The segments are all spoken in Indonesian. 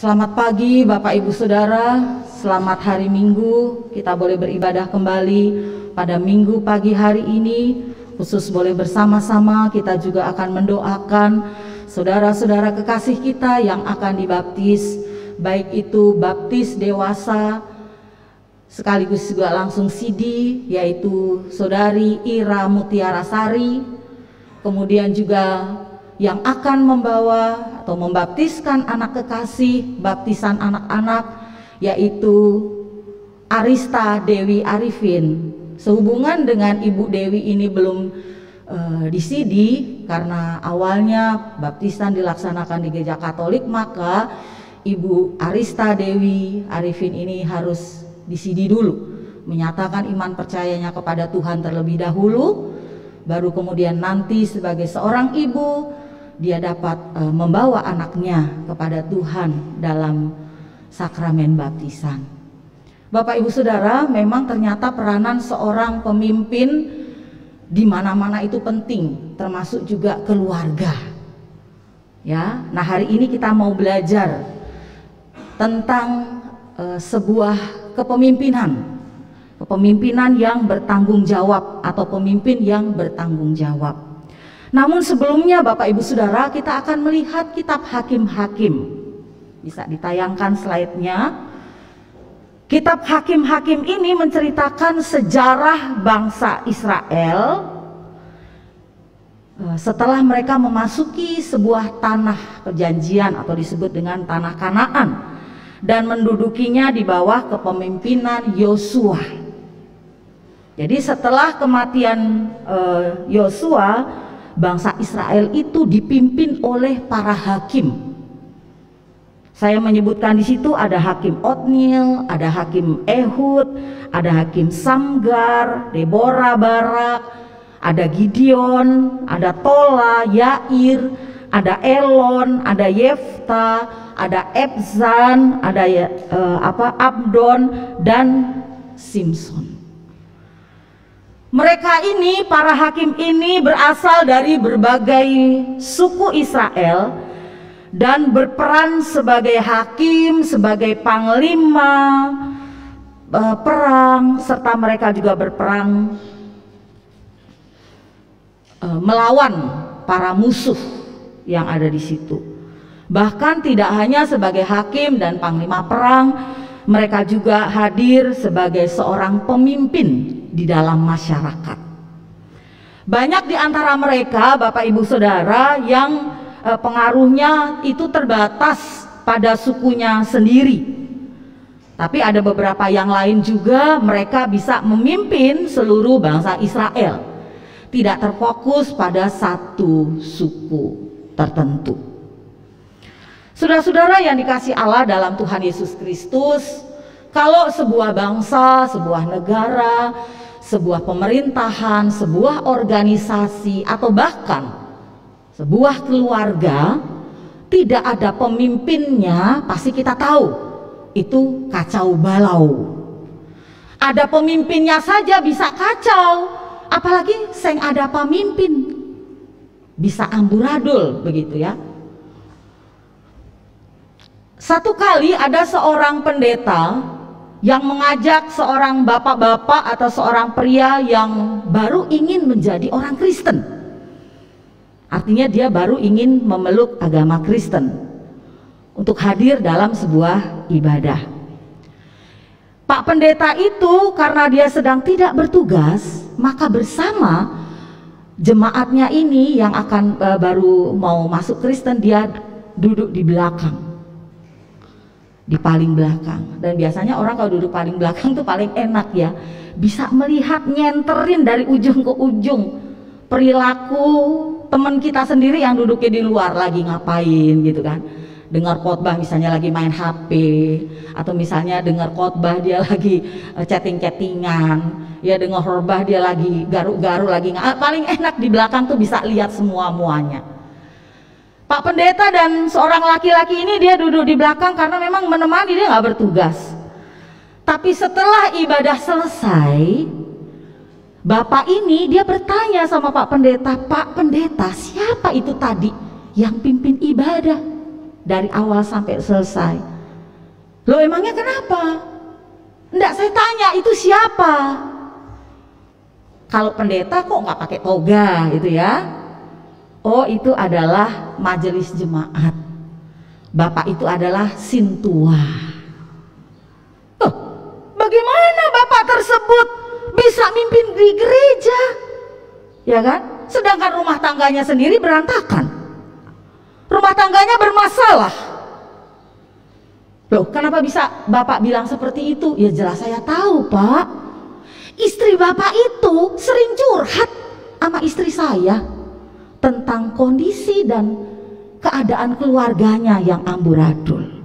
Selamat pagi Bapak Ibu Saudara, selamat hari Minggu. Kita boleh beribadah kembali pada Minggu pagi hari ini. Khusus boleh bersama-sama kita juga akan mendoakan saudara-saudara kekasih kita yang akan dibaptis, baik itu baptis dewasa sekaligus juga langsung sidi, yaitu Saudari Ira Mutiara Sari. Kemudian juga yang akan membawa atau membaptiskan anak kekasih, baptisan anak-anak, yaitu Arista Dewi Arifin. Sehubungan dengan Ibu Dewi ini belum disidi karena awalnya baptisan dilaksanakan di gereja Katolik, maka Ibu Arista Dewi Arifin ini harus disidi dulu, menyatakan iman percayanya kepada Tuhan terlebih dahulu, baru kemudian nanti sebagai seorang ibu dia dapat membawa anaknya kepada Tuhan dalam sakramen baptisan. Bapak Ibu Saudara, memang ternyata peranan seorang pemimpin di mana-mana itu penting, termasuk juga keluarga. Ya, nah hari ini kita mau belajar tentang sebuah kepemimpinan yang bertanggung jawab atau pemimpin yang bertanggung jawab. Namun sebelumnya Bapak Ibu Saudara, kita akan melihat kitab Hakim-Hakim. Bisa ditayangkan slide-nya. Kitab Hakim-Hakim ini menceritakan sejarah bangsa Israel setelah mereka memasuki sebuah tanah perjanjian atau disebut dengan tanah Kanaan dan mendudukinya di bawah kepemimpinan Yosua. Jadi setelah kematian Yosua, bangsa Israel itu dipimpin oleh para hakim. Saya menyebutkan di situ ada Hakim Otniel, ada Hakim Ehud, ada Hakim Samgar, Deborah, Barak, ada Gideon, ada Tola, Yair, ada Elon, ada Yefta, ada Ebzan, ada Abdon dan Simson. Mereka ini, para hakim ini berasal dari berbagai suku Israel dan berperan sebagai hakim, sebagai panglima perang, serta mereka juga berperang melawan para musuh yang ada di situ. Bahkan tidak hanya sebagai hakim dan panglima perang, mereka juga hadir sebagai seorang pemimpin di dalam masyarakat. Banyak di antara mereka, Bapak Ibu Saudara, yang pengaruhnya itu terbatas pada sukunya sendiri. Tapi ada beberapa yang lain juga, mereka bisa memimpin seluruh bangsa Israel, tidak terfokus pada satu suku tertentu. Saudara-saudara yang dikasihi Allah dalam Tuhan Yesus Kristus, kalau sebuah bangsa, sebuah negara, sebuah pemerintahan, sebuah organisasi, atau bahkan sebuah keluarga tidak ada pemimpinnya, pasti kita tahu itu kacau balau. Ada pemimpinnya saja bisa kacau, apalagi seng ada pemimpin, bisa amburadul begitu ya. Satu kali ada seorang pendeta yang mengajak seorang bapak-bapak atau seorang pria yang baru ingin menjadi orang Kristen. Artinya dia baru ingin memeluk agama Kristen untuk hadir dalam sebuah ibadah. Pak pendeta itu karena dia sedang tidak bertugas, maka bersama jemaatnya ini yang akan baru mau masuk Kristen, dia duduk di belakang, di paling belakang. Dan biasanya orang kalau duduk paling belakang tuh paling enak ya, bisa melihat nyenterin dari ujung ke ujung perilaku teman kita sendiri yang duduknya di luar lagi ngapain gitu kan. Dengar khotbah misalnya lagi main HP, atau misalnya dengar khotbah dia lagi chatting-chattingan, ya dengar khotbah dia lagi garuk-garuk lagi. Paling enak di belakang tuh bisa lihat semua-muanya. Pak pendeta dan seorang laki-laki ini dia duduk di belakang karena memang menemani, dia nggak bertugas. Tapi setelah ibadah selesai, bapak ini dia bertanya sama Pak Pendeta, "Pak Pendeta, siapa itu tadi yang pimpin ibadah?" dari awal sampai selesai. Loh, emangnya kenapa? Enggak, saya tanya itu siapa? Kalau pendeta kok nggak pakai toga gitu ya? Oh, itu adalah majelis jemaat. Bapak itu adalah sintua. Oh, bagaimana Bapak tersebut bisa mimpin di gereja? Ya kan? Sedangkan rumah tangganya sendiri berantakan. Rumah tangganya bermasalah. Loh, kenapa bisa Bapak bilang seperti itu? Ya jelas saya tahu, Pak. Istri Bapak itu sering curhat sama istri saya tentang kondisi dan keadaan keluarganya yang amburadul.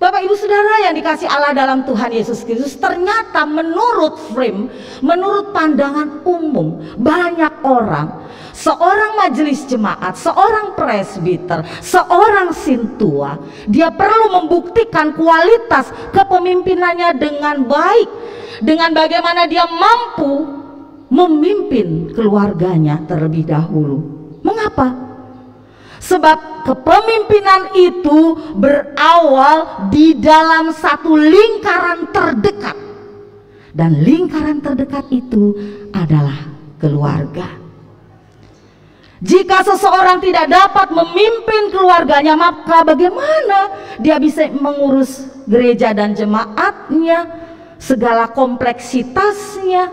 Bapak Ibu Saudara yang dikasih Allah dalam Tuhan Yesus Kristus, ternyata menurut frame, menurut pandangan umum banyak orang, seorang majelis jemaat, seorang presbiter, seorang sintua, dia perlu membuktikan kualitas kepemimpinannya dengan baik, dengan bagaimana dia mampu memimpin keluarganya terlebih dahulu. Mengapa? Sebab kepemimpinan itu berawal di dalam satu lingkaran terdekat, dan lingkaran terdekat itu adalah keluarga. Jika seseorang tidak dapat memimpin keluarganya, maka bagaimana dia bisa mengurus gereja dan jemaatnya, segala kompleksitasnya?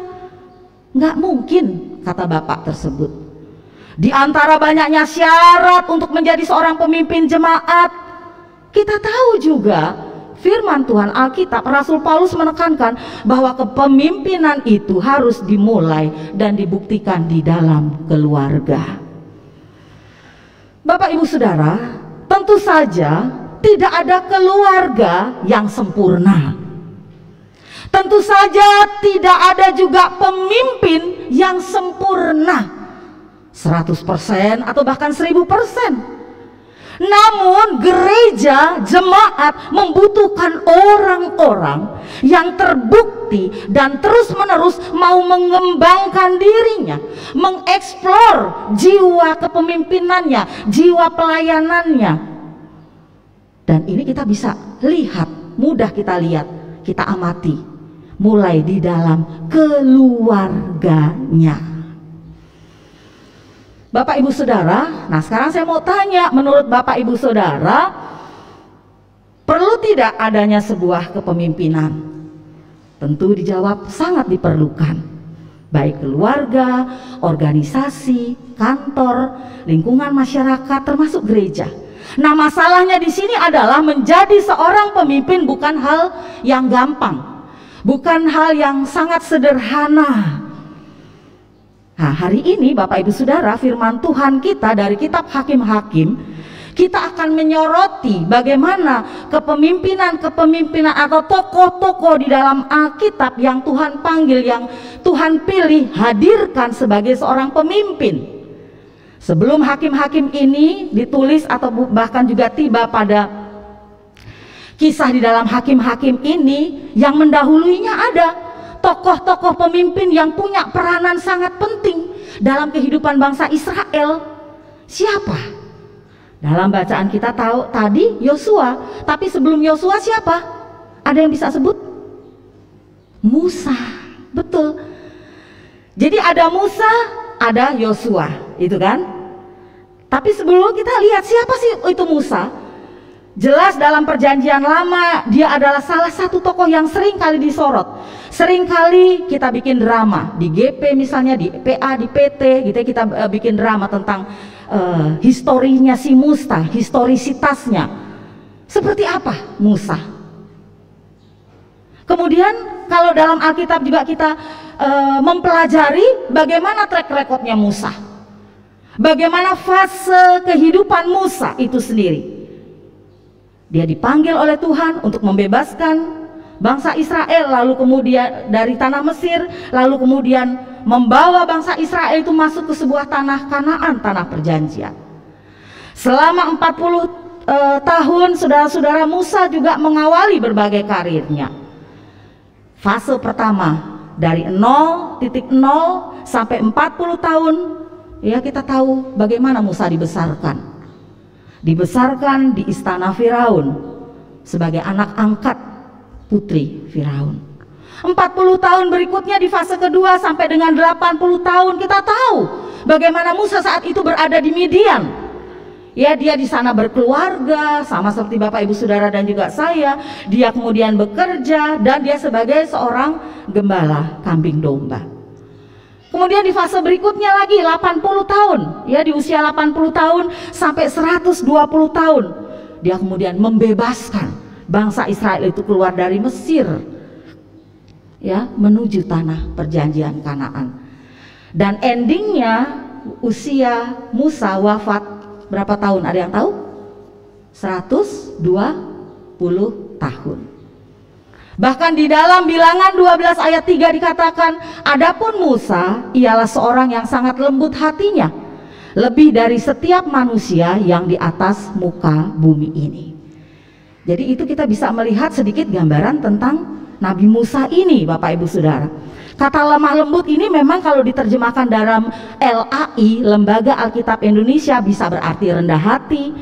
Nggak mungkin, kata Bapak tersebut. Di antara banyaknya syarat untuk menjadi seorang pemimpin jemaat, kita tahu juga firman Tuhan Alkitab, Rasul Paulus menekankan bahwa kepemimpinan itu harus dimulai dan dibuktikan di dalam keluarga. Bapak Ibu Saudara, tentu saja tidak ada keluarga yang sempurna. Tentu saja tidak ada juga pemimpin yang sempurna 100% atau bahkan 1000%. Namun gereja, jemaat membutuhkan orang-orang yang terbukti dan terus-menerus mau mengembangkan dirinya, mengeksplor jiwa kepemimpinannya, jiwa pelayanannya. Dan ini kita bisa lihat, mudah kita lihat, kita amati, mulai di dalam keluarganya. Bapak Ibu Saudara, nah sekarang saya mau tanya, menurut Bapak Ibu Saudara, perlu tidak adanya sebuah kepemimpinan? Tentu dijawab sangat diperlukan. Baik keluarga, organisasi, kantor, lingkungan masyarakat, termasuk gereja. Nah, masalahnya di sini adalah menjadi seorang pemimpin bukan hal yang gampang, bukan hal yang sangat sederhana. Nah, hari ini Bapak Ibu Saudara, firman Tuhan kita dari kitab Hakim-Hakim, kita akan menyoroti bagaimana kepemimpinan atau tokoh-tokoh di dalam Alkitab yang Tuhan panggil, yang Tuhan pilih, hadirkan sebagai seorang pemimpin. Sebelum Hakim-Hakim ini ditulis atau bahkan juga tiba pada kisah di dalam Hakim-Hakim ini, yang mendahuluinya ada tokoh-tokoh pemimpin yang punya peranan sangat penting dalam kehidupan bangsa Israel. Siapa? Dalam bacaan kita tahu tadi Yosua, tapi sebelum Yosua siapa? Ada yang bisa sebut? Musa. Betul. Jadi ada Musa, ada Yosua, itu kan? Tapi sebelum kita lihat siapa sih itu Musa? Jelas dalam perjanjian lama dia adalah salah satu tokoh yang sering kali disorot. Sering kali kita bikin drama di GP misalnya, di PA, di PT gitu ya, kita bikin drama tentang historinya si Musa, historisitasnya. Seperti apa Musa? Kemudian kalau dalam Alkitab juga kita mempelajari bagaimana track recordnya Musa, bagaimana fase kehidupan Musa itu sendiri. Dia dipanggil oleh Tuhan untuk membebaskan bangsa Israel, lalu kemudian dari tanah Mesir, lalu kemudian membawa bangsa Israel itu masuk ke sebuah tanah Kanaan, tanah perjanjian. Selama 40 tahun saudara-saudara, Musa juga mengawali berbagai karirnya. Fase pertama dari 0.0 sampai 40 tahun, ya kita tahu bagaimana Musa dibesarkan. dibesarkan di istana Firaun sebagai anak angkat putri Firaun. 40 tahun berikutnya di fase kedua sampai dengan 80 tahun kita tahu bagaimana Musa saat itu berada di Midian. Ya, dia di sana berkeluarga sama seperti Bapak Ibu Saudara dan juga saya. Dia kemudian bekerja dan dia sebagai seorang gembala kambing domba. Kemudian di fase berikutnya lagi 80 tahun, ya di usia 80 tahun sampai 120 tahun dia kemudian membebaskan bangsa Israel itu keluar dari Mesir, ya, menuju tanah perjanjian Kanaan. Dan endingnya usia Musa wafat berapa tahun? Ada yang tahu? 120 tahun. Bahkan di dalam Bilangan 12 ayat 3 dikatakan, adapun Musa ialah seorang yang sangat lembut hatinya, lebih dari setiap manusia yang di atas muka bumi ini. Jadi itu kita bisa melihat sedikit gambaran tentang Nabi Musa ini, Bapak Ibu Saudara. Kata lemah lembut ini memang kalau diterjemahkan dalam LAI, Lembaga Alkitab Indonesia, bisa berarti rendah hati,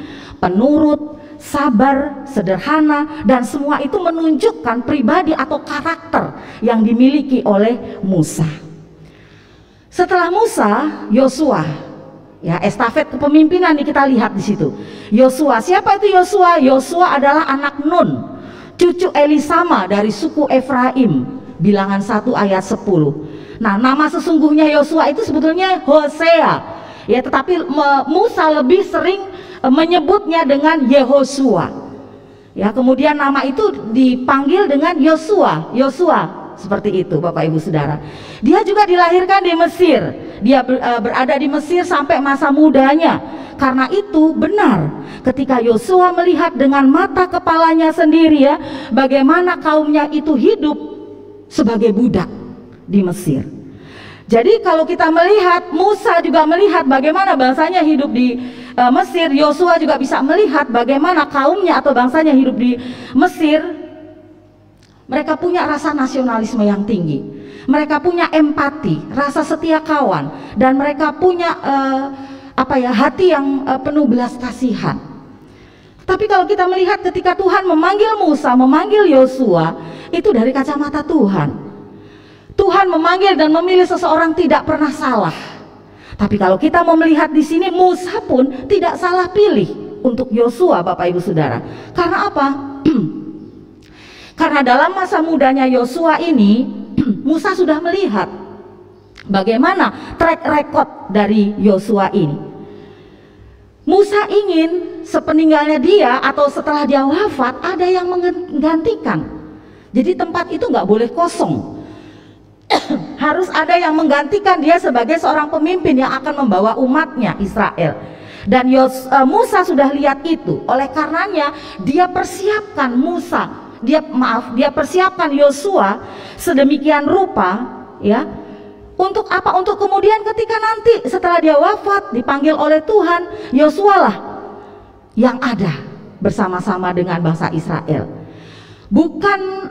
penurut, sabar, sederhana, dan semua itu menunjukkan pribadi atau karakter yang dimiliki oleh Musa. Setelah Musa, Yosua, ya, estafet kepemimpinan nih kita lihat di situ. Yosua, siapa itu Yosua? Yosua adalah anak Nun, cucu Elisama dari suku Efraim. Bilangan 1 ayat 10. Nah, nama sesungguhnya Yosua itu sebetulnya Hosea, ya, tetapi Musa lebih sering menyebutnya dengan Yehosua. Ya, kemudian nama itu dipanggil dengan Yosua, Yosua, seperti itu Bapak Ibu Saudara. Dia juga dilahirkan di Mesir. Dia berada di Mesir sampai masa mudanya. Karena itu benar ketika Yosua melihat dengan mata kepalanya sendiri, ya, bagaimana kaumnya itu hidup sebagai budak di Mesir. Jadi kalau kita melihat, Musa juga melihat bagaimana bangsanya hidup di Mesir, Yosua juga bisa melihat bagaimana kaumnya atau bangsanya hidup di Mesir. Mereka punya rasa nasionalisme yang tinggi, mereka punya empati, rasa setia kawan, dan mereka punya hati yang penuh belas kasihan. Tapi kalau kita melihat ketika Tuhan memanggil Musa, memanggil Yosua, itu dari kacamata Tuhan. Tuhan memanggil dan memilih seseorang tidak pernah salah. Tapi kalau kita mau melihat di sini, Musa pun tidak salah pilih untuk Yosua, Bapak Ibu Saudara. Karena apa? Karena dalam masa mudanya Yosua ini, Musa sudah melihat bagaimana track record dari Yosua ini. Musa ingin sepeninggalnya dia atau setelah dia wafat ada yang menggantikan. Jadi tempat itu nggak boleh kosong. Harus ada yang menggantikan dia sebagai seorang pemimpin yang akan membawa umatnya Israel. Dan Musa sudah lihat itu. Oleh karenanya dia persiapkan dia persiapkan Yosua sedemikian rupa, ya. Untuk apa? Untuk kemudian ketika nanti setelah dia wafat dipanggil oleh Tuhan, Yosua lah yang ada bersama-sama dengan bangsa Israel. Bukan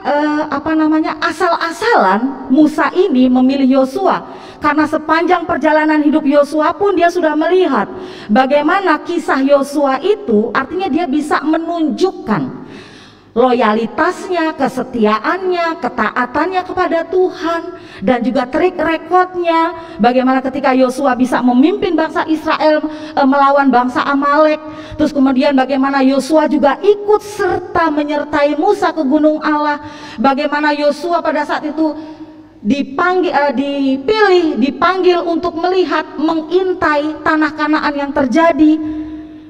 asal-asalan Musa ini memilih Yosua, karena sepanjang perjalanan hidup Yosua pun dia sudah melihat bagaimana kisah Yosua itu, artinya dia bisa menunjukkan loyalitasnya, kesetiaannya, ketaatannya kepada Tuhan, dan juga trik rekodnya. Bagaimana ketika Yosua bisa memimpin bangsa Israel melawan bangsa Amalek. Terus kemudian bagaimana Yosua juga ikut serta menyertai Musa ke gunung Allah. Bagaimana Yosua pada saat itu dipanggil untuk melihat, mengintai tanah Kanaan yang terjadi.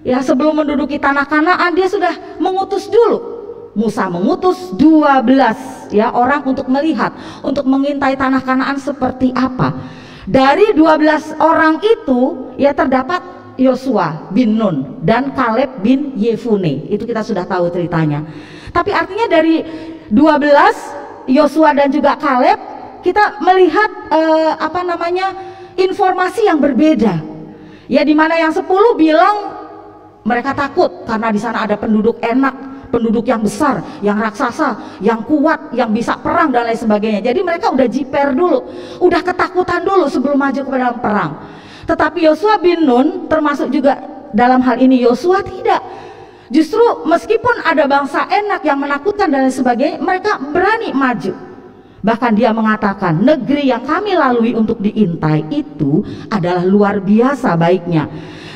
Ya, sebelum menduduki tanah Kanaan dia sudah mengutus dulu. Musa mengutus 12 orang untuk melihat, untuk mengintai tanah Kanaan seperti apa. Dari 12 orang itu terdapat Yosua bin Nun dan Kaleb bin Yefune. Itu kita sudah tahu ceritanya. Tapi artinya dari 12 Yosua dan juga Kaleb kita melihat informasi yang berbeda. Ya, di mana yang 10 bilang mereka takut karena di sana ada penduduk enak, penduduk yang besar, yang raksasa, yang kuat, yang bisa perang dan lain sebagainya. Jadi mereka udah jiper dulu, udah ketakutan dulu sebelum maju ke dalam perang. Tetapi Yosua bin Nun termasuk juga dalam hal ini Yosua tidak. Justru meskipun ada bangsa enak yang menakutkan dan lain sebagainya, mereka berani maju. Bahkan dia mengatakan, negeri yang kami lalui untuk diintai itu adalah luar biasa baiknya.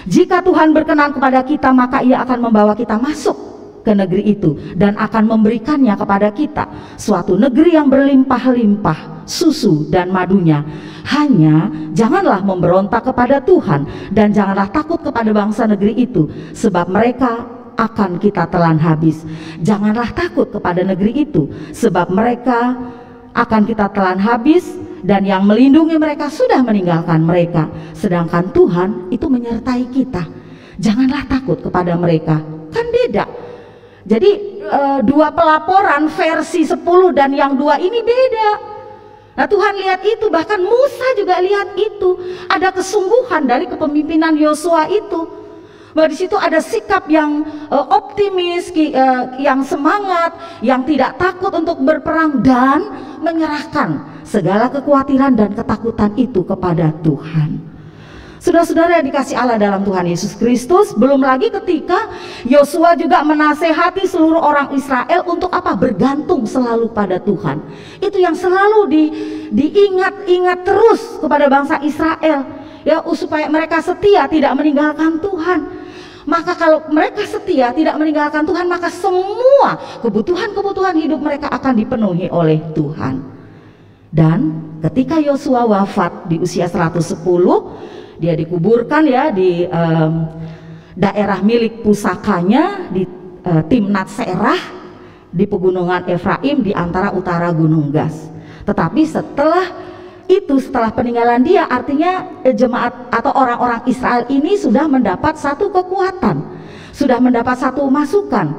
Jika Tuhan berkenan kepada kita, maka Ia akan membawa kita masuk ke negeri itu dan akan memberikannya kepada kita, suatu negeri yang berlimpah-limpah susu dan madunya. Hanya janganlah memberontak kepada Tuhan dan janganlah takut kepada bangsa negeri itu, sebab mereka akan kita telan habis. Janganlah takut kepada negeri itu, sebab mereka akan kita telan habis, dan yang melindungi mereka sudah meninggalkan mereka, sedangkan Tuhan itu menyertai kita. Janganlah takut kepada mereka. Kan beda. Jadi dua pelaporan versi 10 dan yang 2 ini beda. Nah, Tuhan lihat itu, bahkan Musa juga lihat itu. Ada kesungguhan dari kepemimpinan Yosua itu. Bahwa di situ ada sikap yang optimis, yang semangat, yang tidak takut untuk berperang dan menyerahkan segala kekhawatiran dan ketakutan itu kepada Tuhan. Saudara-saudara yang dikasih Allah dalam Tuhan Yesus Kristus, belum lagi ketika Yosua juga menasehati seluruh orang Israel untuk apa? Bergantung selalu pada Tuhan. Itu yang selalu diingat-ingat terus kepada bangsa Israel, ya, supaya mereka setia tidak meninggalkan Tuhan. Maka kalau mereka setia tidak meninggalkan Tuhan, maka semua kebutuhan-kebutuhan hidup mereka akan dipenuhi oleh Tuhan. Dan ketika Yosua wafat di usia 110, dia dikuburkan ya di daerah milik pusakanya di Timnat Serah di pegunungan Efraim di antara utara Gunung Gas. Tetapi setelah peninggalan dia, artinya jemaat atau orang-orang Israel ini sudah mendapat satu kekuatan, sudah mendapat satu masukan,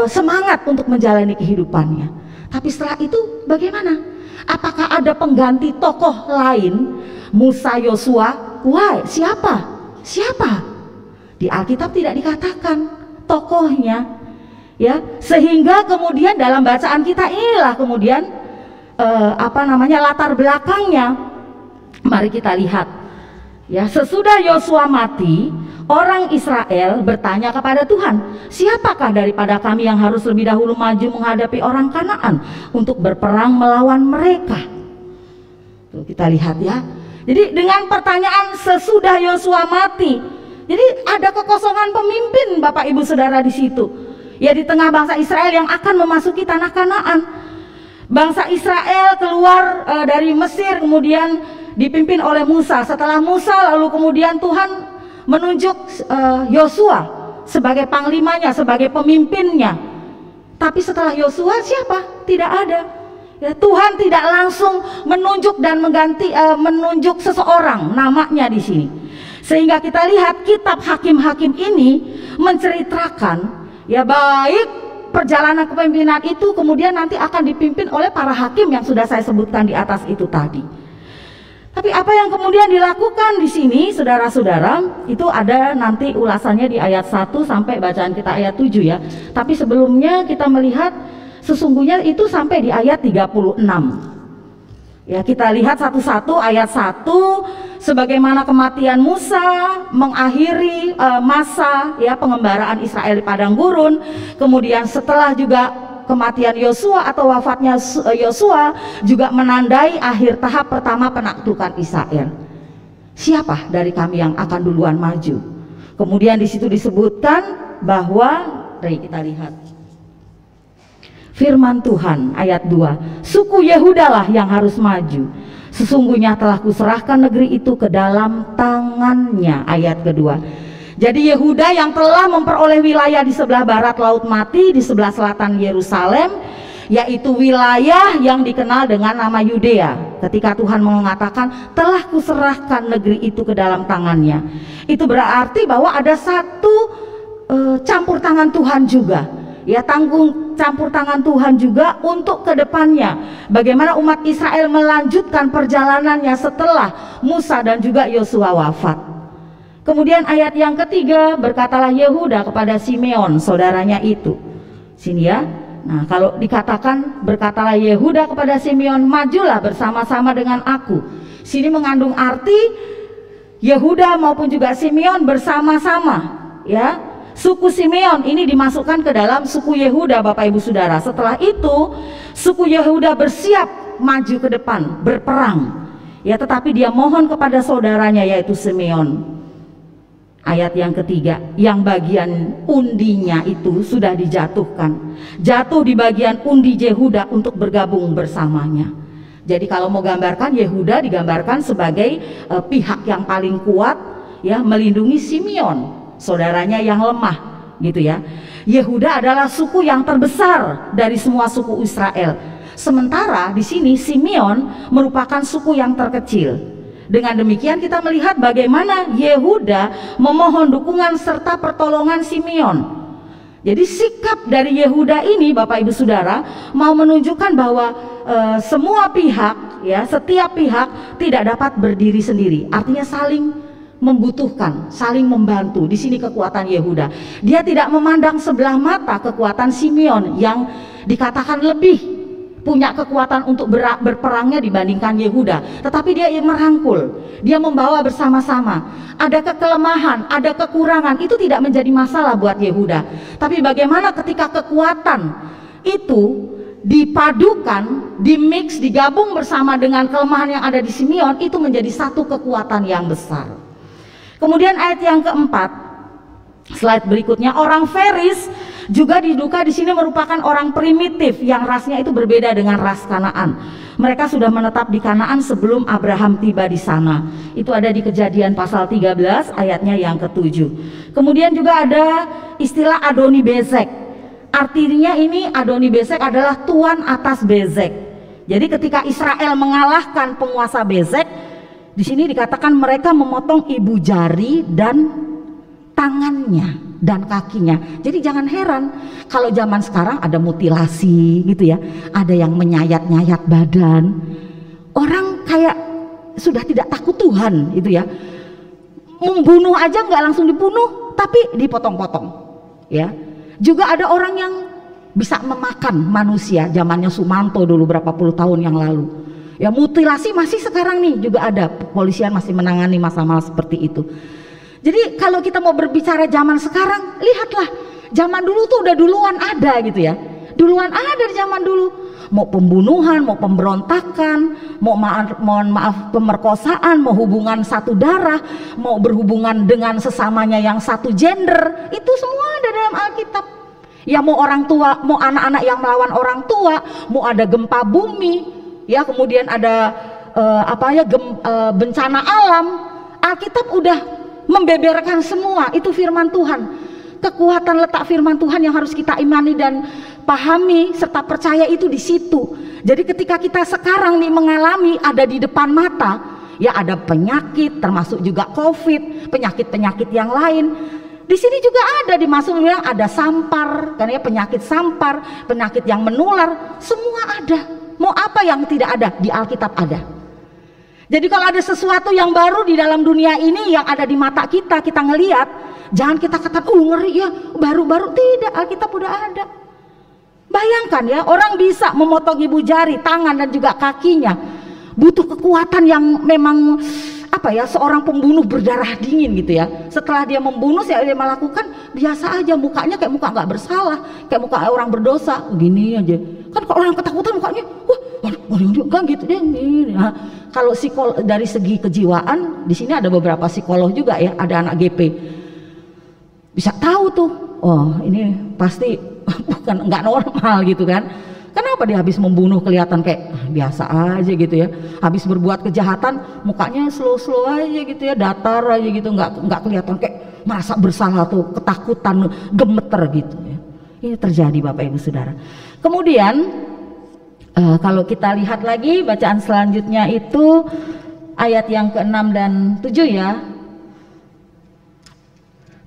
semangat untuk menjalani kehidupannya. Tapi setelah itu bagaimana? Apakah ada pengganti tokoh lain? Musa, Yosua, wah, siapa? Di Alkitab tidak dikatakan tokohnya, ya, sehingga kemudian dalam bacaan kita inilah kemudian latar belakangnya. Mari kita lihat, ya, sesudah Yosua mati, orang Israel bertanya kepada Tuhan, siapakah daripada kami yang harus lebih dahulu maju menghadapi orang Kanaan untuk berperang melawan mereka? Tuh, kita lihat ya. Jadi dengan pertanyaan sesudah Yosua mati, jadi ada kekosongan pemimpin, Bapak Ibu Saudara, di situ. Ya, di tengah bangsa Israel yang akan memasuki tanah Kanaan. Bangsa Israel keluar dari Mesir, kemudian dipimpin oleh Musa. Setelah Musa, lalu kemudian Tuhan menunjuk Yosua sebagai panglimanya, sebagai pemimpinnya. Tapi setelah Yosua siapa? Tidak ada. Ya, Tuhan tidak langsung menunjuk dan menunjuk seseorang namanya di sini. Sehingga kita lihat kitab Hakim-Hakim ini menceritakan, ya, baik perjalanan kepemimpinan itu kemudian nanti akan dipimpin oleh para hakim yang sudah saya sebutkan di atas itu tadi. Tapi apa yang kemudian dilakukan di sini, saudara-saudara, itu ada nanti ulasannya di ayat 1 sampai bacaan kita ayat 7 ya. Tapi sebelumnya kita melihat sesungguhnya itu sampai di ayat 36. Ya, kita lihat satu-satu. Ayat 1, sebagaimana kematian Musa mengakhiri masa, ya, pengembaraan Israel di padang gurun. Kemudian setelah juga kematian Yosua atau wafatnya Yosua juga menandai akhir tahap pertama penaklukan Israel. Siapa dari kami yang akan duluan maju? Kemudian di situ disebutkan bahwa, kita lihat firman Tuhan ayat 2, suku Yehuda lah yang harus maju. Sesungguhnya telah kuserahkan negeri itu ke dalam tangannya. Ayat kedua. Jadi Yehuda yang telah memperoleh wilayah di sebelah barat Laut Mati, di sebelah selatan Yerusalem, yaitu wilayah yang dikenal dengan nama Yudea. Ketika Tuhan mengatakan telah kuserahkan negeri itu ke dalam tangannya, itu berarti bahwa ada satu campur tangan Tuhan juga. Ya, campur tangan Tuhan juga untuk kedepannya. Bagaimana umat Israel melanjutkan perjalanannya setelah Musa dan juga Yosua wafat. Kemudian ayat yang ketiga, berkatalah Yehuda kepada Simeon, saudaranya itu. Sini ya. Nah, kalau dikatakan berkatalah Yehuda kepada Simeon, majulah bersama-sama dengan aku. Sini mengandung arti Yehuda maupun juga Simeon bersama-sama. ya, suku Simeon ini dimasukkan ke dalam suku Yehuda, Bapak Ibu Saudara. Setelah itu suku Yehuda bersiap maju ke depan berperang, ya, tetapi dia mohon kepada saudaranya yaitu Simeon. Ayat yang ketiga, yang bagian undinya itu sudah dijatuhkan, jatuh di bagian undi Yehuda untuk bergabung bersamanya. Jadi kalau mau gambarkan, Yehuda digambarkan sebagai pihak yang paling kuat, ya, melindungi Simeon, saudaranya yang lemah, gitu ya. Yehuda adalah suku yang terbesar dari semua suku Israel. Sementara di sini Simeon merupakan suku yang terkecil. Dengan demikian kita melihat bagaimana Yehuda memohon dukungan serta pertolongan Simeon. Jadi sikap dari Yehuda ini, Bapak Ibu Saudara, mau menunjukkan bahwa semua pihak, ya, setiap pihak tidak dapat berdiri sendiri. Artinya saling membutuhkan, saling membantu. Di sini kekuatan Yehuda. Dia tidak memandang sebelah mata kekuatan Simeon yang dikatakan lebih punya kekuatan untuk berperangnya dibandingkan Yehuda, tetapi dia yang merangkul, dia membawa bersama-sama. Ada kelemahan, ada kekurangan, itu tidak menjadi masalah buat Yehuda. Tapi bagaimana ketika kekuatan itu dipadukan, dimix, digabung bersama dengan kelemahan yang ada di Simeon, itu menjadi satu kekuatan yang besar. Kemudian ayat yang keempat, slide berikutnya, orang Feris juga diduga di sini merupakan orang primitif yang rasnya itu berbeda dengan ras Kanaan. Mereka sudah menetap di Kanaan sebelum Abraham tiba di sana. Itu ada di Kejadian pasal 13 ayatnya yang ke-7. Kemudian juga ada istilah Adoni Bezek. Artinya ini Adoni Bezek adalah tuan atas Bezek. Jadi ketika Israel mengalahkan penguasa Bezek, di sini dikatakan mereka memotong ibu jari dan tangannya dan kakinya. Jadi jangan heran kalau zaman sekarang ada mutilasi gitu ya, ada yang menyayat-nyayat badan. Orang kayak sudah tidak takut Tuhan gitu ya. Membunuh aja nggak langsung dibunuh, tapi dipotong-potong. Ya. Juga ada orang yang bisa memakan manusia, zamannya Sumanto dulu berapa puluh tahun yang lalu. Ya, mutilasi masih sekarang nih juga ada, kepolisian masih menangani masalah seperti itu. Jadi kalau kita mau berbicara zaman sekarang, lihatlah zaman dulu tuh udah duluan ada gitu ya. Duluan ada di zaman dulu. Mau pembunuhan, mau pemberontakan, mohon maaf pemerkosaan, mau hubungan satu darah, mau berhubungan dengan sesamanya yang satu gender, itu semua ada dalam Alkitab. Ya mau orang tua, mau anak-anak yang melawan orang tua, mau ada gempa bumi, ya kemudian ada bencana alam. Alkitab udah membeberkan semua, itu firman Tuhan. Kekuatan letak firman Tuhan yang harus kita imani dan pahami serta percaya itu di situ. Jadi ketika kita sekarang nih mengalami ada di depan mata, ya ada penyakit termasuk juga COVID, penyakit-penyakit yang lain. Di sini juga ada dimasuk bilang ada sampar, karena ya penyakit sampar, penyakit yang menular, semua ada. Mau apa yang tidak ada di Alkitab ada. Jadi kalau ada sesuatu yang baru di dalam dunia ini yang ada di mata kita, kita ngelihat, jangan kita katakan, ngeri ya, baru-baru, tidak, Alkitab udah ada. Bayangkan ya, orang bisa memotong ibu jari, tangan dan juga kakinya. Butuh kekuatan yang memang seorang pembunuh berdarah dingin gitu ya. Setelah dia membunuh, dia melakukan biasa aja, mukanya kayak muka nggak bersalah, kayak muka orang berdosa, gini aja. Kan kalau orang ketakutan mukanya, enggak gitu deh. Nah, kalau dari segi kejiwaan, di sini ada beberapa psikolog juga ya, ada anak GP. Bisa tahu tuh, oh ini pasti nggak normal gitu kan. Kenapa dia habis membunuh kelihatan kayak biasa aja gitu ya, habis berbuat kejahatan mukanya slow aja gitu ya, datar aja gitu, nggak kelihatan kayak merasa bersalah tuh, ketakutan, gemeter gitu ya. Ini terjadi Bapak Ibu Saudara. Kemudian kalau kita lihat lagi bacaan selanjutnya itu ayat yang ke-6 dan 7 ya.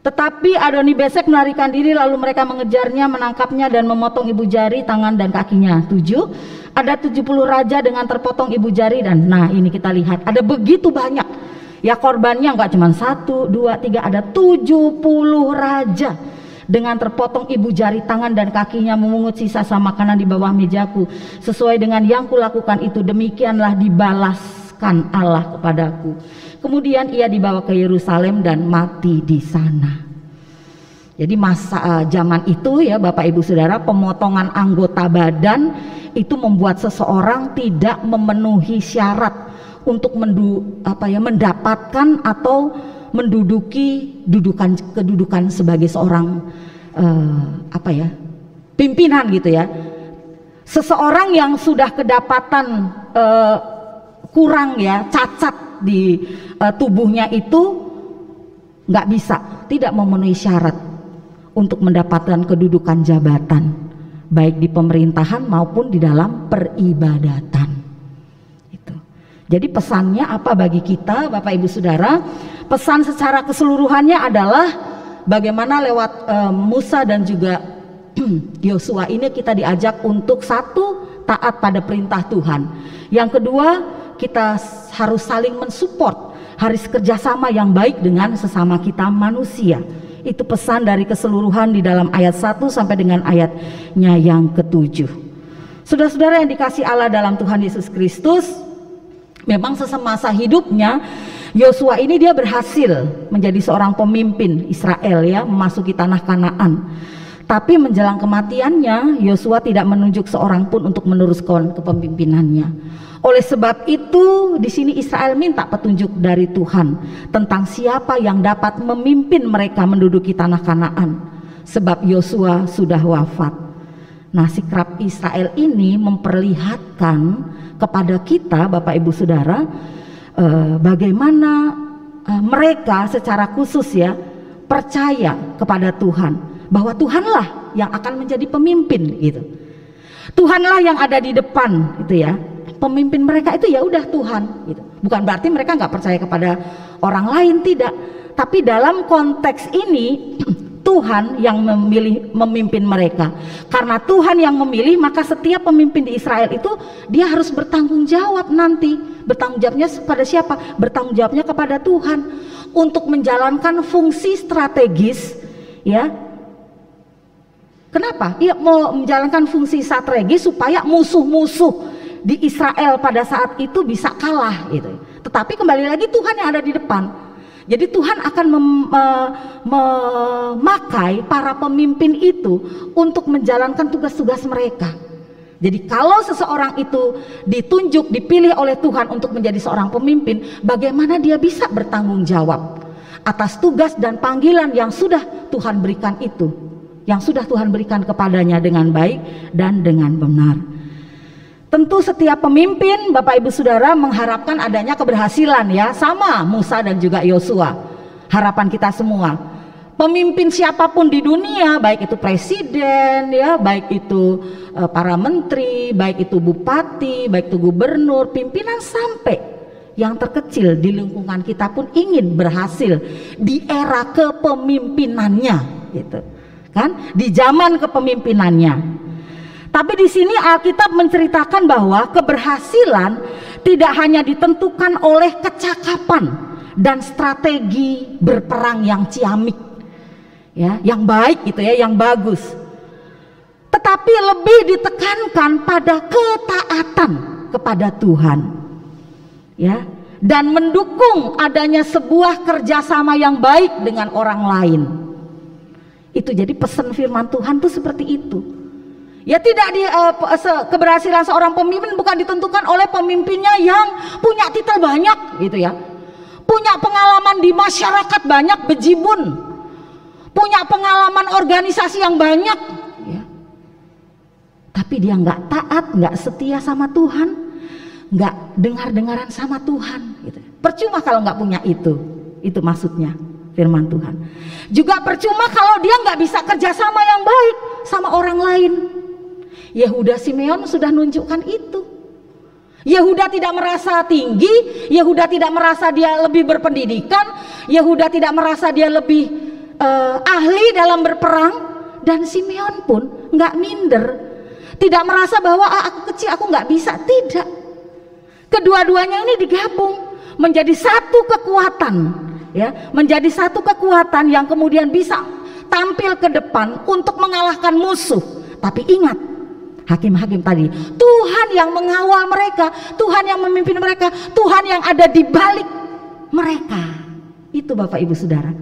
Tetapi Adoni Bezek melarikan diri, lalu mereka mengejarnya, menangkapnya dan memotong ibu jari, tangan dan kakinya. 7, ada 70 raja dengan terpotong ibu jari, dan nah ini kita lihat ada begitu banyak ya korbannya, nggak cuma 1, 2, 3, ada 70 raja dengan terpotong ibu jari, tangan dan kakinya, memungut sisa makanan di bawah mejaku. Sesuai dengan yang kulakukan itu, demikianlah dibalaskan Allah kepadaku. Kemudian ia dibawa ke Yerusalem dan mati di sana. Jadi masa zaman itu ya Bapak Ibu Saudara, pemotongan anggota badan itu membuat seseorang tidak memenuhi syarat untuk mendapatkan atau menduduki kedudukan sebagai seorang pimpinan gitu ya. Seseorang yang sudah kedapatan kurang ya, cacat di tubuhnya itu nggak bisa, tidak memenuhi syarat untuk mendapatkan kedudukan jabatan, baik di pemerintahan maupun di dalam peribadatan. Itu. Jadi pesannya apa bagi kita, Bapak Ibu Saudara? Pesan secara keseluruhannya adalah bagaimana lewat Musa dan juga Yosua ini kita diajak untuk satu, taat pada perintah Tuhan. Yang kedua, kita harus saling mensupport, harus kerjasama yang baik dengan sesama kita manusia. Itu pesan dari keseluruhan di dalam ayat 1 sampai dengan ayatnya yang ke-7. Saudara-saudara yang dikasih Allah dalam Tuhan Yesus Kristus, memang sesemasa hidupnya Yosua ini dia berhasil menjadi seorang pemimpin Israel ya, memasuki tanah Kanaan. Tapi menjelang kematiannya Yosua tidak menunjuk seorang pun untuk meneruskan kepemimpinannya. Oleh sebab itu di sini Israel minta petunjuk dari Tuhan tentang siapa yang dapat memimpin mereka menduduki tanah Kanaan, sebab Yosua sudah wafat. Nah, sikap Israel ini memperlihatkan kepada kita Bapak Ibu Saudara bagaimana mereka secara khusus ya percaya kepada Tuhan, bahwa Tuhanlah yang akan menjadi pemimpin gitu. Tuhanlah yang ada di depan gitu ya. Pemimpin mereka itu ya udah Tuhan gitu. Bukan berarti mereka nggak percaya kepada orang lain, tidak. Tapi dalam konteks ini Tuhan yang memimpin mereka. Karena Tuhan yang memilih, maka setiap pemimpin di Israel itu dia harus bertanggung jawab nanti. Bertanggung jawabnya kepada siapa? Bertanggung jawabnya kepada Tuhan untuk menjalankan fungsi strategis ya. Kenapa? Ia mau menjalankan fungsi strategis supaya musuh-musuh di Israel pada saat itu bisa kalah gitu. Tetapi kembali lagi Tuhan yang ada di depan. Jadi Tuhan akan memakai para pemimpin itu untuk menjalankan tugas-tugas mereka. Jadi kalau seseorang itu ditunjuk, dipilih oleh Tuhan untuk menjadi seorang pemimpin, bagaimana dia bisa bertanggung jawab atas tugas dan panggilan yang sudah Tuhan berikan itu, yang sudah Tuhan berikan kepadanya dengan baik dan dengan benar. Tentu setiap pemimpin Bapak Ibu Saudara mengharapkan adanya keberhasilan ya, sama Musa dan juga Yosua. Harapan kita semua. Pemimpin siapapun di dunia, baik itu presiden ya, baik itu para menteri, baik itu bupati, baik itu gubernur, pimpinan sampai yang terkecil di lingkungan kita pun ingin berhasil di era kepemimpinannya gitu. Kan? Di zaman kepemimpinannya. Tapi di sini Alkitab menceritakan bahwa keberhasilan tidak hanya ditentukan oleh kecakapan dan strategi berperang yang ciamik, ya, yang baik gitu ya, yang bagus. Tetapi lebih ditekankan pada ketaatan kepada Tuhan, ya, dan mendukung adanya sebuah kerjasama yang baik dengan orang lain. Itu jadi pesan firman Tuhan tuh seperti itu. Ya tidak keberhasilan seorang pemimpin bukan ditentukan oleh pemimpinnya yang punya titel banyak gitu ya, punya pengalaman di masyarakat banyak, bejibun, punya pengalaman organisasi yang banyak ya. Tapi dia nggak taat, nggak setia sama Tuhan, nggak dengar-dengaran sama Tuhan gitu. Percuma kalau nggak punya itu maksudnya firman Tuhan. Juga percuma kalau dia nggak bisa kerjasama yang baik sama orang lain. Yehuda Simeon sudah nunjukkan itu. Yehuda tidak merasa tinggi, Yehuda tidak merasa dia lebih berpendidikan, Yehuda tidak merasa dia lebih ahli dalam berperang, dan Simeon pun nggak minder, tidak merasa bahwa aku kecil, aku nggak bisa, tidak. Kedua-duanya ini digabung menjadi satu kekuatan, ya, menjadi satu kekuatan yang kemudian bisa tampil ke depan untuk mengalahkan musuh. Tapi ingat, hakim-hakim tadi, Tuhan yang mengawal mereka, Tuhan yang memimpin mereka, Tuhan yang ada di balik mereka. Itu Bapak Ibu Saudara.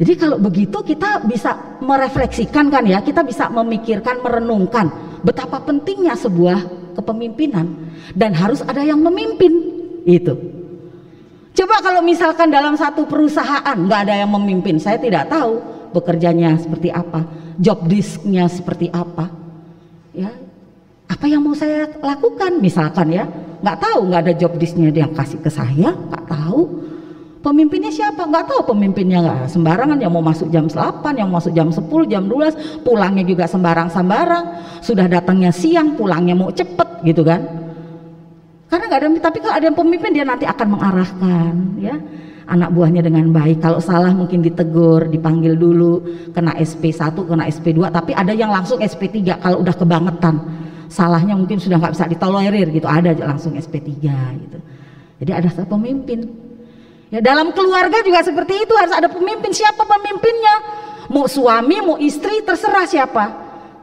Jadi kalau begitu kita bisa merefleksikan kan ya, kita bisa memikirkan, merenungkan betapa pentingnya sebuah kepemimpinan dan harus ada yang memimpin itu. Coba kalau misalkan dalam satu perusahaan nggak ada yang memimpin, saya tidak tahu bekerjanya seperti apa, job disknya seperti apa, ya apa yang mau saya lakukan misalkan ya, nggak tahu, nggak ada job disknya dia kasih ke saya, nggak tahu. Pemimpinnya siapa? Nggak tahu pemimpinnya, nggak sembarangan, yang mau masuk jam 8, yang mau masuk jam 10, jam 12, pulangnya juga sembarang-sembarang, sudah datangnya siang, pulangnya mau cepet gitu kan. Karena nggak ada, tapi kalau ada yang pemimpin dia nanti akan mengarahkan ya anak buahnya dengan baik. Kalau salah mungkin ditegur, dipanggil dulu, kena SP1, kena SP2, tapi ada yang langsung SP3 kalau udah kebangetan. Salahnya mungkin sudah nggak bisa ditolerir gitu, ada langsung SP3 gitu. Jadi ada pemimpin. Ya, dalam keluarga juga seperti itu, harus ada pemimpin. Siapa pemimpinnya? Mau suami, mau istri, terserah siapa.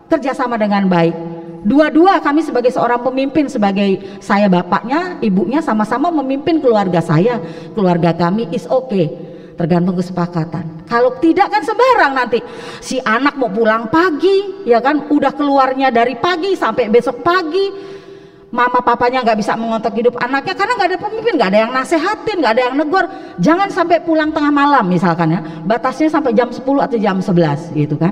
Kerjasama dengan baik. Dua-dua kami sebagai seorang pemimpin, sebagai saya bapaknya, ibunya sama-sama memimpin keluarga saya. Keluarga kami is okay, tergantung kesepakatan. Kalau tidak kan sembarang nanti. Si anak mau pulang pagi, ya kan, udah keluarnya dari pagi sampai besok pagi. Mama papanya nggak bisa mengontrol hidup anaknya karena nggak ada pemimpin, nggak ada yang nasehatin, nggak ada yang negor. Jangan sampai pulang tengah malam misalkan ya, batasnya sampai jam 10 atau jam 11 gitu kan.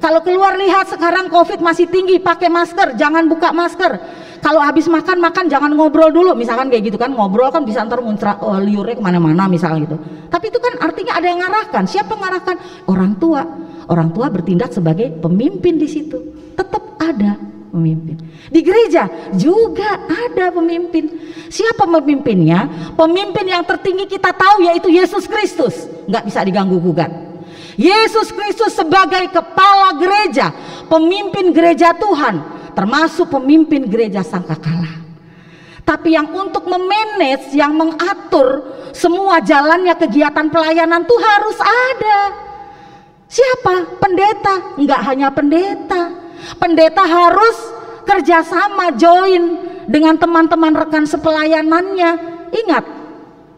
Kalau keluar lihat sekarang COVID masih tinggi, pakai masker, jangan buka masker. Kalau habis makan jangan ngobrol dulu misalkan kayak gitu kan. Ngobrol kan bisa ntar muncrat liurnya kemana-mana misalnya gitu. Tapi itu kan artinya ada yang ngarahkan. Siapa ngarahkan? Orang tua. Orang tua bertindak sebagai pemimpin di situ. Tetap ada pemimpin. Di gereja juga ada pemimpin. Siapa pemimpinnya? Pemimpin yang tertinggi kita tahu yaitu Yesus Kristus. Nggak bisa diganggu gugat. Yesus Kristus sebagai kepala gereja, pemimpin gereja Tuhan, termasuk pemimpin gereja Sangkakala. Tapi yang untuk memanage, yang mengatur semua jalannya kegiatan pelayanan tuh harus ada. Siapa? Pendeta. Enggak hanya pendeta. Pendeta harus kerjasama, join dengan teman-teman rekan sepelayanannya. Ingat,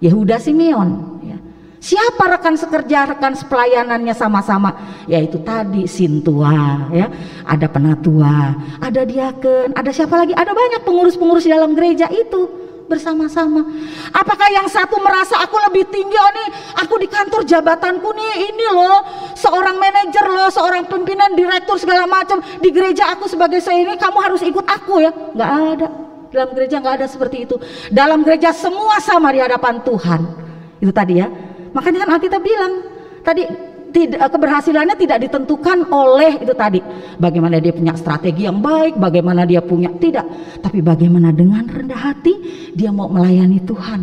Yehuda Simeon ya. Siapa rekan sekerja, rekan sepelayanannya sama-sama? Yaitu tadi Sintua ya. Ada penatua, ada diaken, ada siapa lagi? Ada banyak pengurus-pengurus dalam gereja itu bersama-sama. Apakah yang satu merasa aku lebih tinggi, oh nih aku di kantor jabatanku nih ini loh, seorang manajer loh, seorang pimpinan, direktur segala macam, di gereja aku sebagai saya ini kamu harus ikut aku ya? Nggak ada. Dalam gereja nggak ada seperti itu. Dalam gereja semua sama di hadapan Tuhan. Itu tadi ya. Makanya kan Alkitab bilang tadi, keberhasilannya tidak ditentukan oleh itu tadi, bagaimana dia punya strategi yang baik, bagaimana dia punya, tidak, tapi bagaimana dengan rendah hati dia mau melayani Tuhan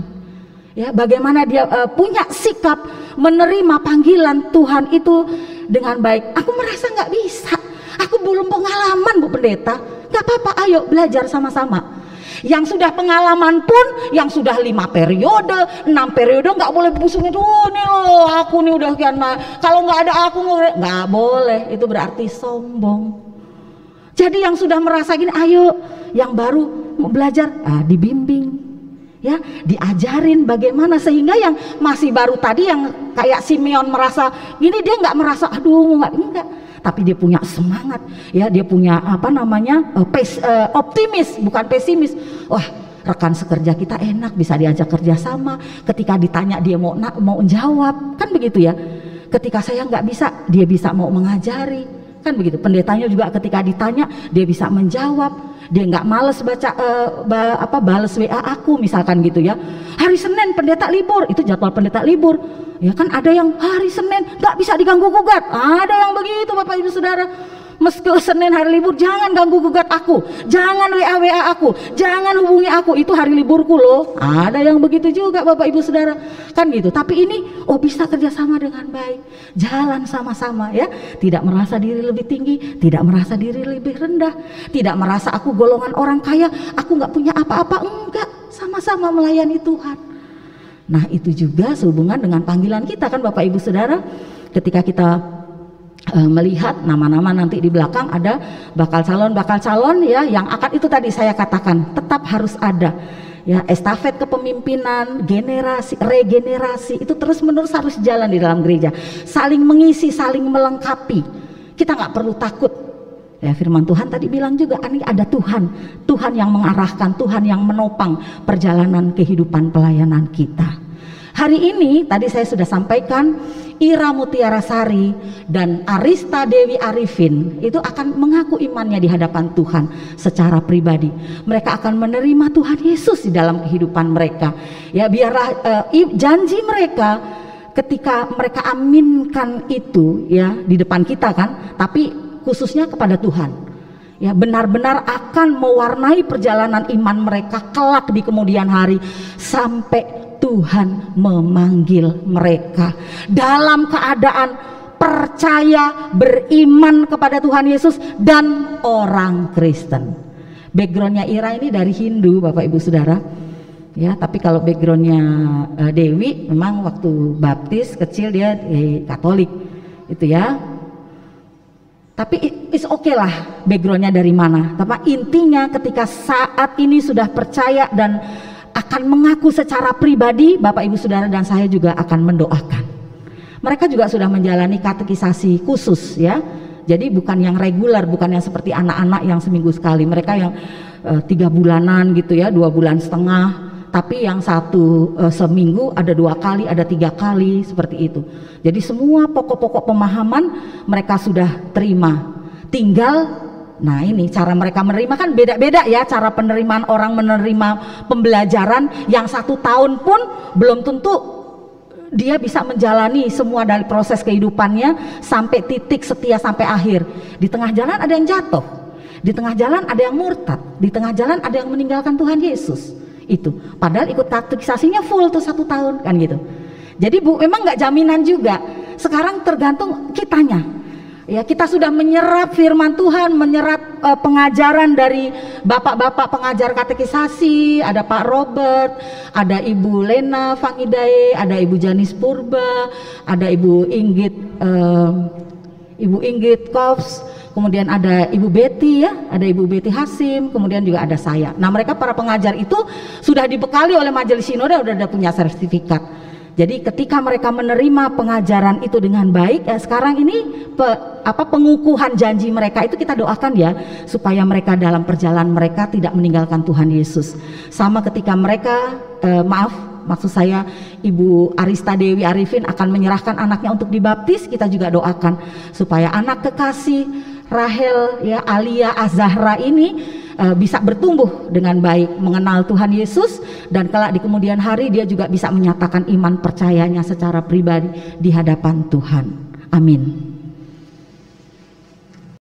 ya, bagaimana dia punya sikap menerima panggilan Tuhan itu dengan baik. Aku merasa nggak bisa, aku belum pengalaman Bu Pendeta. Nggak apa-apa, ayo belajar sama-sama. Yang sudah pengalaman pun, yang sudah 5 periode, 6 periode nggak boleh busungnya tuh nih loh, aku nih udah kian, kalau nggak ada aku nggak boleh, itu berarti sombong. Jadi yang sudah merasa gini, ayo yang baru mau belajar, dibimbing ya, diajarin bagaimana, sehingga yang masih baru tadi yang kayak Simeon merasa gini, dia nggak merasa aduh enggak, tapi dia punya semangat ya, dia punya apa namanya optimis bukan pesimis. Wah, rekan sekerja kita enak, bisa diajak kerjasama, ketika ditanya dia mau jawab kan begitu ya. Ketika saya nggak bisa, dia bisa mau mengajari kan begitu. Pendetanya juga ketika ditanya dia bisa menjawab, dia nggak males balas WA aku misalkan gitu ya. Hari Senin pendeta libur, itu jadwal pendeta libur ya kan. Ada yang hari Senin nggak bisa diganggu gugat, ada yang begitu Bapak Ibu Saudara. Meski Senin hari libur, jangan ganggu gugat aku, jangan WA aku, jangan hubungi aku, itu hari liburku loh. Ada yang begitu juga Bapak Ibu Saudara kan gitu. Tapi ini bisa kerjasama dengan baik, jalan sama-sama ya, tidak merasa diri lebih tinggi, tidak merasa diri lebih rendah, tidak merasa aku golongan orang kaya, aku nggak punya apa-apa, enggak, sama-sama melayani Tuhan. Nah itu juga sehubungan dengan panggilan kita kan Bapak Ibu Saudara. Ketika kita melihat nama-nama nanti di belakang ada bakal calon ya, yang akan itu tadi saya katakan tetap harus ada Ya, estafet kepemimpinan, generasi, regenerasi itu terus-menerus harus jalan di dalam gereja. Saling mengisi, saling melengkapi. Kita nggak perlu takut. Ya, firman Tuhan tadi bilang juga, ini ada Tuhan, Tuhan yang mengarahkan, Tuhan yang menopang perjalanan kehidupan pelayanan kita. Hari ini tadi saya sudah sampaikan, Ira Mutiara Sari dan Arista Dewi Arifin itu akan mengaku imannya di hadapan Tuhan secara pribadi. Mereka akan menerima Tuhan Yesus di dalam kehidupan mereka. Ya, biarlah janji mereka ketika mereka aminkan itu ya di depan kita kan, tapi khususnya kepada Tuhan. Ya, benar-benar akan mewarnai perjalanan iman mereka kelak di kemudian hari sampai Tuhan memanggil mereka dalam keadaan percaya, beriman kepada Tuhan Yesus dan orang Kristen. Backgroundnya Ira ini dari Hindu, Bapak Ibu Saudara. Ya, tapi kalau backgroundnya Dewi memang waktu baptis kecil dia Katolik, itu ya. Tapi it's okay lah backgroundnya dari mana. Tapi intinya ketika saat ini sudah percaya dan akan mengaku secara pribadi, Bapak Ibu Saudara dan saya juga akan mendoakan. Mereka juga sudah menjalani katekisasi khusus ya. Jadi bukan yang reguler, bukan yang seperti anak-anak yang seminggu sekali. Mereka yang 3 bulanan gitu ya, 2 bulan setengah. Tapi yang satu seminggu ada 2 kali, ada 3 kali seperti itu. Jadi semua pokok-pokok pemahaman mereka sudah terima. Tinggal nah ini cara mereka menerima kan beda-beda ya, cara penerimaan orang menerima pembelajaran. Yang 1 tahun pun belum tentu dia bisa menjalani semua dari proses kehidupannya sampai titik setia sampai akhir. Di tengah jalan ada yang jatuh, di tengah jalan ada yang murtad, di tengah jalan ada yang meninggalkan Tuhan Yesus. Itu padahal ikut katekisasinya full tuh 1 tahun kan gitu. Jadi memang nggak jaminan juga. Sekarang tergantung kitanya. Ya, kita sudah menyerap firman Tuhan, menyerap pengajaran dari bapak-bapak pengajar katekisasi, ada Pak Robert, ada Ibu Lena Fangidae, ada Ibu Janis Purba, ada Ibu Inggit Kops, kemudian ada Ibu Betty ya, ada Ibu Betty Hasim, kemudian juga ada saya. Nah, mereka para pengajar itu sudah dibekali oleh Majelis Sinode, sudah punya sertifikat. Jadi ketika mereka menerima pengajaran itu dengan baik, ya sekarang ini pengukuhan janji mereka itu kita doakan ya, supaya mereka dalam perjalanan mereka tidak meninggalkan Tuhan Yesus. Sama ketika mereka, maksud saya Ibu Arista Dewi Arifin akan menyerahkan anaknya untuk dibaptis, kita juga doakan supaya anak kekasih Rahel ya, Alia Azahra ini bisa bertumbuh dengan baik, mengenal Tuhan Yesus, dan kelak di kemudian hari dia juga bisa menyatakan iman percayanya secara pribadi di hadapan Tuhan. Amin.